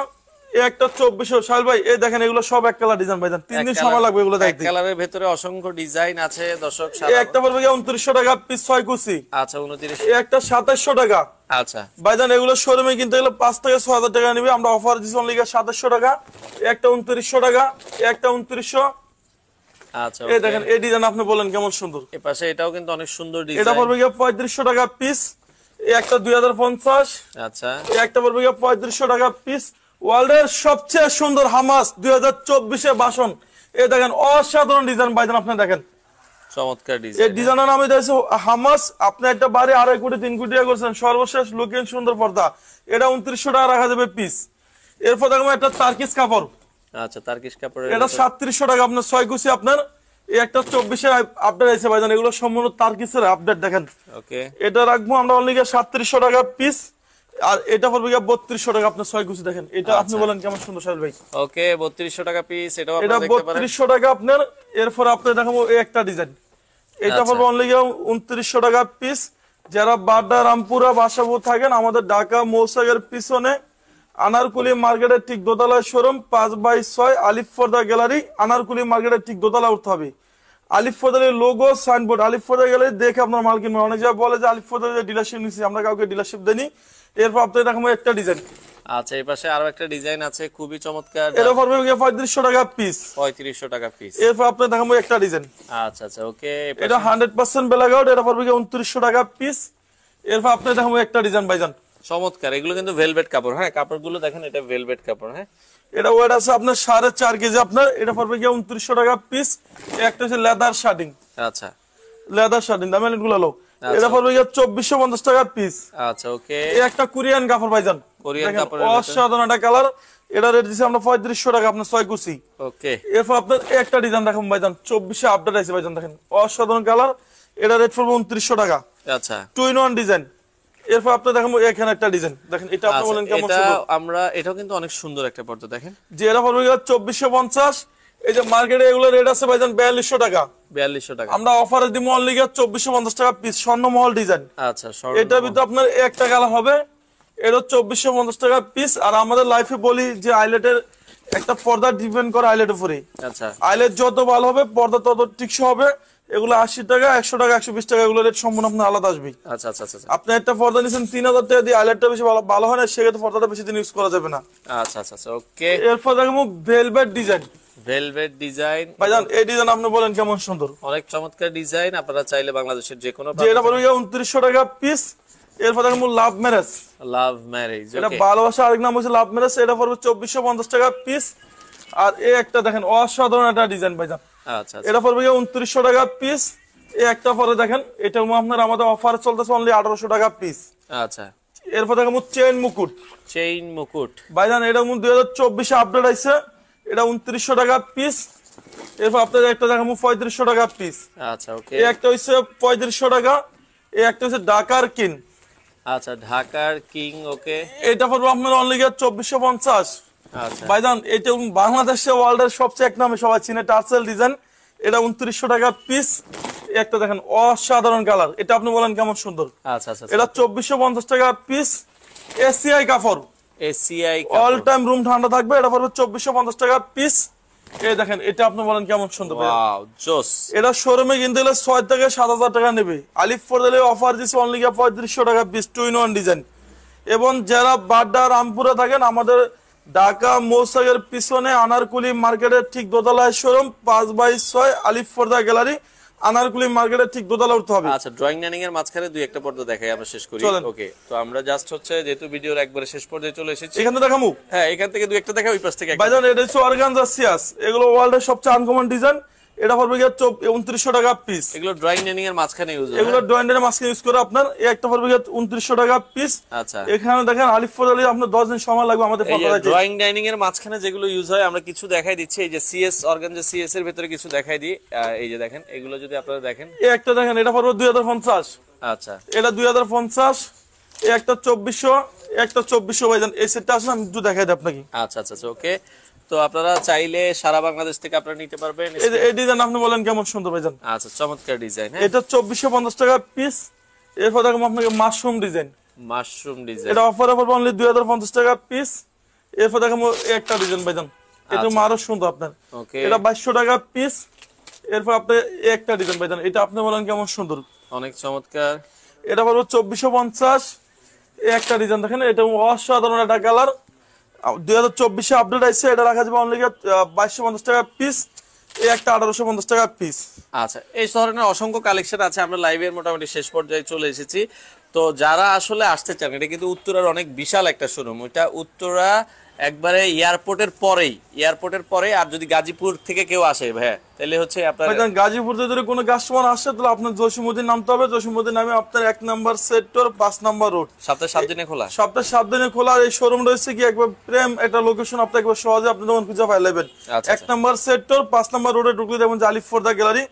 এই একটা 2400। সাহেল ভাই এই দেখেন এগুলো সব এক কালার ডিজাইন ভাইজান, 3 দিন সময় লাগবে এগুলো দেখতে। কালারের ভিতরে অসংখ্য ডিজাইন আছে দর্শক। এই একটা পড়বে 2900 টাকা পিস 6 কুচি। আচ্ছা 29। এই একটা 2700 টাকা। আচ্ছা ভাইজান এগুলো শোরুমে কিনতে গেলে 5 থেকে 6000 টাকা নেবে, আমরা অফার দিছি অনলি 2700 টাকা। এই একটা 2900 টাকা, এই একটা 2900। আচ্ছা এই দেখেন এই ডিজাইন আপনি বলেন কেমন সুন্দর। এই পাশে এটাও কিন্তু অনেক সুন্দর এটা ডিজাইন। পড়বে 3500 টাকা পিস। এই একটা 2050। আচ্ছা এই একটা পড়বে 3500 টাকা পিস। ওয়ার্ল্ডের সবচেয়ে সুন্দর হামাস 2024 বাসন। এই দেখেন অসাধারণ ডিজাইন ভাইজান, আপনি দেখেন চমৎকার এই ডিজাইন। ডিজাইনের নামে দিয়েছে হামাস। আপনি একটা বাড়ি 2.5 কোটি 3 কোটি টাকা করছেন, সর্বশেষ লুকিং সুন্দর পর্দা, এটা 2900 টাকা রাখা যাবে পিস। এরপর দেখবো একটা তার্কিস কাপড়। আচ্ছা তার্কিশ কাপড়ের এটা 3700 টাকা আপনার 6 কুচি। আপনার এই একটা 24 আপডেট আছে ভাইজান, এগুলো সম্পূর্ণ তার্কিসের আপডেট দেখেন। ওকে এটা রাখবো আমরা অনলি 3700 টাকা পিস। আর এটা পড়বে 3200 টাকা আপনার 6 কুচি। দেখেন এটা আপনি বলেন কেমন সুন্দর সাহেব ভাই। ওকে 3200 টাকা পিস, এটাও এটা আপনারা দেখতে পারেন। 3200 টাকা আপনার। এরপর আপনি দেখাবো এই একটা ডিজাইন, এটা পড়বে অনলি 2900 টাকা পিস। যারা বাড্ডা রামপুরা বাসাবো থাকেন, আমাদের ঢাকা মৌসাগের পিছনে আনারকুলি মার্কেটের ঠিক দোতলায় শোরুম, 5/6 আলিফ ফর্দা গ্যালারি। আনারকুলি মার্কেটের ঠিক দোতলা উঠতে হবে। আলিফ ফর্দার লোগো সাইনবোর্ড, আলিফ ফর্দা গ্যালারি দেখে আপনার মাল কিনবেন। অনেক জায়গায় বলে যে আলিফ ফর্দার ডিলারশিপ নিচ্ছি, আমরা কাউকে ডিলারশিপ দেনি। এরপর আপনি দেখাবো একটা ডিজাইন। আচ্ছা এই পাশে আরো একটা ডিজাইন আছে খুবই চমৎকার, এটা পড়বে 3500 টাকা পিস। 3500 টাকা পিস। এরপর আপনি দেখাবো একটা ডিজাইন, আচ্ছা আচ্ছা ওকে। এটা 100% ব্ল্যাক আউট, এটা পড়বে 2900 টাকা পিস। এরপর আপনি দেখাবো একটা ডিজাইন ভাইজান, চমৎকার, এগুলো কিন্তু ভেলভেট কাপড়। হ্যাঁ কাপড়গুলো দেখেন, এটা ভেলভেট কাপড়। হ্যাঁ এটা ওয়েট আছে আপনার 4.5 কেজি আপনার, এটা পড়বে 2900 টাকা পিস। একটা হচ্ছে লেদার শার্টিং, আচ্ছা লেদার শার্টিং দাম এগুলো লো, এটা পড়বে 2450 টাকা পিস। আচ্ছা ওকে। এই একটা কোরিয়ান কাপড় ভাইজান, কোরিয়ান দেখেন, কাপড়ের অসাধারণ একটা কালার। এটা রেট দিছি আমরা 3500 টাকা আপনার 6 কুচি। ওকে এরপর আপনার এই একটা ডিজাইন দেখাবো ভাইজান, 24 আপডেট আছে ভাইজান, দেখেন অসাধারণ কালার। এটা রেট পড়বে 2900 টাকা। আচ্ছা 2-in-1 ডিজাইন। এরপর আপনি দেখাবো এখানে একটা ডিজাইন, দেখেন এটা আপনি বলেন কেমন এটা সুন্দর। আমরা এটাও কিন্তু অনেক সুন্দর একটা পর্দা দেখেন, যে এটা পড়বে 2450। এই যে মার্কেটে এগুলো রেট আছে ভাইজান 4200 টাকা, 4200 টাকা। আমরা অফারে দিব অনলি 2450 টাকা পিস। স্বর্ণমহল ডিজাইন, আচ্ছা এটার ভিতরে আপনার একটা কালার হবে, এটা 2450 টাকা পিস। আর আমাদের লাইফে বলি যে আইলেটের একটা পর্দা ডিপেন্ড করে আইলেট উপরে। আচ্ছা আইলেট যত ভালো হবে পর্দা তত টিকসই হবে। এগুলো 80 টাকা 100 টাকা 120 টাকা, এগুলো রেট সম্পূর্ণ আপনার আলাদা আসবে। আচ্ছা আচ্ছা আচ্ছা আপনি একটা পর্দা নিছেন 3000 টাকা দিয়ে, আইলেটটা বেশি ভালো হয় না, সেক্ষেত্রে পর্দাটা বেশি দিন ইউজ করা যাবে না। আচ্ছা আচ্ছা আচ্ছা ওকে। এরপর দেখবো ভেলভেট ডিজাইন। ভেলভেট ডিজাইন ভাইজান এই ডিজাইন আপনি বলেন কেমন সুন্দর, অনেক চমৎকার ডিজাইন। আপনারা চাইলে বাংলাদেশের যে কোনো যে এটা পড়বে 2900 টাকা পিস। এরপর দেখবো লাভ ম্যারেজ, লাভ ম্যারেজ। এটা ওকে ভালোবাসা আরেক নাম হচ্ছে লাভ ম্যারেজ, এটা পড়বে 2450 টাকা পিস। আর এই একটা দেখেন অসাধারণ একটা ডিজাইন ভাইজান, আচ্ছা আচ্ছা এটা পড়বে 2900 টাকা পিস। এই একটা পরে দেখেন, এটা আপনার আমাদের অফার চলতেছে অনলি 1800 টাকা পিস। আচ্ছা এরপর দেখেন চেইন মুকুট, চেইন মুকুট ভাইজান এটা 2024 আপডেট আছে, এটা 2900 টাকা পিস। এরপর আপনাদের একটা দেখাবো 3500 টাকা পিস। আচ্ছা ওকে। এই একটা হচ্ছে 3500 টাকা, এই একটা হচ্ছে ঢাকার কিং। আচ্ছা ঢাকার কিং। ওকে এটা পড়বে আপনার অনলি 2450। আচ্ছা ভাইজান এটা বাংলাদেশে ওয়ার্ল্ডের সবচেয়ে এক নামে সবাই চিনে টার্সেল ডিজাইন, এটা 2900 টাকা পিস। একটা দেখেন অসাধারণ কালার, এটা আপনি বলেন কেমন সুন্দর। আচ্ছা আচ্ছা এটা 2450 টাকা পিস। এসিআই কাপড়, এসিআই অল টাইম রুম ঠান্ডা থাকবে, এটা পড়বে 2450 টাকা পিস। এই দেখেন এটা আপনি বলেন কেমন সুন্দর। ওয়াও জোস। এটা শোরুমে কিনতে গেলে 6 থেকে 7000 টাকা নেবে, আলিফ ফর্দালে অফার দিচ্ছে অনলি 3500 টাকা পিস। 2-in-1 design. এবং যারা বাড্ডা রামপুরা থাকেন, আমাদের ঢাকা মৌসাগের পিছনে আনারকুলি মার্কেটের ঠিক দোতলায় শোরুম, 5/6 আলিফ ফর্দা গ্যালারি। আনারকুলি মার্কেটের ঠিক দোতলা উঠতে হবে। আচ্ছা ড্রয়িং ডাইনিং এর মাঝখানে দুই একটা পর্দা দেখাই, আমরা শেষ করি। ওকে তো আমরা জাস্ট হচ্ছে যেহেতু ভিডিওর একবারে শেষ পর্যায়ে চলে এসেছি, এখানে দেখামু। হ্যাঁ এখান থেকে দুই একটা দেখা, ওই পাশ থেকে একটা। ভাইজান এটা হচ্ছে অর্গানজা সিয়াস, এগুলো ওয়ার্ল্ডের সবচেয়ে আনকমন ডিজাইন। এটা পড়বে গিয়ে 2900 টাকা পিস। এগুলো ড্রয়িং ডাইনিং এর মাঝখানে ইউজ হয়। এগুলো ড্রয়িং এর মাঝখানে ইউজ করে আপনার এই একটা পড়বে গিয়ে 2900 টাকা পিস। আচ্ছা, এখানে দেখেন আলিফ ফজলি আপনার 10 দিন সময় লাগবে আমাদের এই যে পর্দাতে। ড্রয়িং ডাইনিং এর মাঝখানে যেগুলো ইউজ হয় আমরা কিছু দেখাই দিচ্ছি। এই যে সিএস অর্গানজা সিএস এর ভিতরে কিছু দেখাই দিই। এই যে দেখেন, এগুলো যদি আপনারা দেখেন, এই একটা দেখেন এটা পড়বে 2050। আচ্ছা, এটা 2050। এই একটা 2400, একটা 2400 ভাইজান। এই সেটটা আসলে আমি একটু দেখাই দিই আপনাকে। আচ্ছা, আচ্ছা, ওকে। তো আপনারা চাইলে সারা বাংলাদেশ থেকে আপনারা নিতে পারবেন। এই যে এই ডিজাইন আপনি বলেন কেমন সুন্দর ভাইজান। আচ্ছা, চমৎকার ডিজাইন। হ্যাঁ, এটা 2450 টাকা পিস। এরপর দেখুন আপনাকে মাশরুম ডিজাইন। মাশরুম ডিজাইন, এটা অফারে পড়বে অনলি 2050 টাকা পিস। এরপর দেখুন একটা ডিজাইন ভাইজান, এটা আরো সুন্দর আপনার। ওকে, এটা 2200 টাকা পিস। এরপর আপনি একটা ডিজাইন ভাইজান, এটা আপনি বলেন কেমন সুন্দর, অনেক চমৎকার। এটা পড়বে 2450। একটা ডিজাইন দেখেন, এটা অসাধারণ একটা কালার। 2024 আপডেট আসছে, এটা রাখা যাবে অনলি 2250 টাকা পিস। এই একটা 1850 টাকা পিস। আচ্ছা, এই ধরনের অসংখ্য কালেকশন আছে। আমরা লাইভের মোটামুটি শেষ পর্যায়ে চলে এসেছি। তো যারা আসলে আসতে চান, এটা কিন্তু উত্তরার অনেক বিশাল একটা শোরুম। এটা উত্তরা একবারে এয়ারপোর্টের পরেই। আর যদি গাজীপুর থেকে কেউ আসে ভাই, তাহলে হচ্ছে আপনার ভাইজান গাজীপুর থেকে যদি কোনো কাস্টমার আসে তাহলে আপনার জসিমউদ্দিন নামতে হবে। জসিমউদ্দিন নামে আপনার 1 নম্বর সেক্টর 5 নম্বর রোড। সপ্তাহে 7 দিনে খোলা। সপ্তাহে 7 দিনে খোলা। এই শোরুম রয়েছে কি একবার প্রেম একটা লোকেশন, আপনি একবার সহজে আপনি যখন খুঁজে পাইলেন। আচ্ছা, 1 নম্বর সেক্টর 5 নম্বর রোডে ঢুকলে দেখুন আলিফ ফোর্দা গ্যালারি।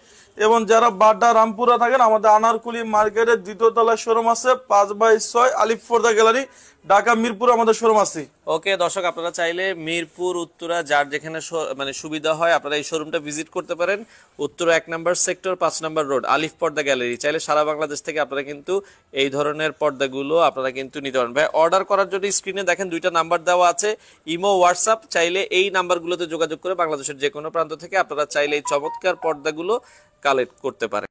এবং যারা বাড্ডা রামপুরা থাকেন, আমাদের আনারকুলি মার্কেটের 2য় তলায় শোরুম আছে, 5/6 আলিফ ফোর্দা গ্যালারি, ঢাকা মিরপুর আমাদের শোরুম আছে। ওকে দর্শক, আপনারা চাইলে মিরপুর, উত্তরা, যার যেখানে মানে সুবিধা হয় আপনারা এই শোরুমটা ভিজিট করতে পারেন। উত্তরা 1 নম্বর সেক্টর 5 নম্বর রোড, আলিফ পর্দা গ্যালারি। চাইলে সারা বাংলাদেশ থেকে আপনারা কিন্তু এই ধরনের পর্দাগুলো আপনারা কিন্তু নিতে পারেন। ভাই, অর্ডার করার জন্য স্ক্রিনে দেখেন 2টা নাম্বার দেওয়া আছে, ইমো, হোয়াটসঅ্যাপ। চাইলে এই নাম্বারগুলোতে যোগাযোগ করে বাংলাদেশের যে কোনো প্রান্ত থেকে আপনারা চাইলে এই চমৎকার পর্দাগুলো কালেক্ট করতে পারেন।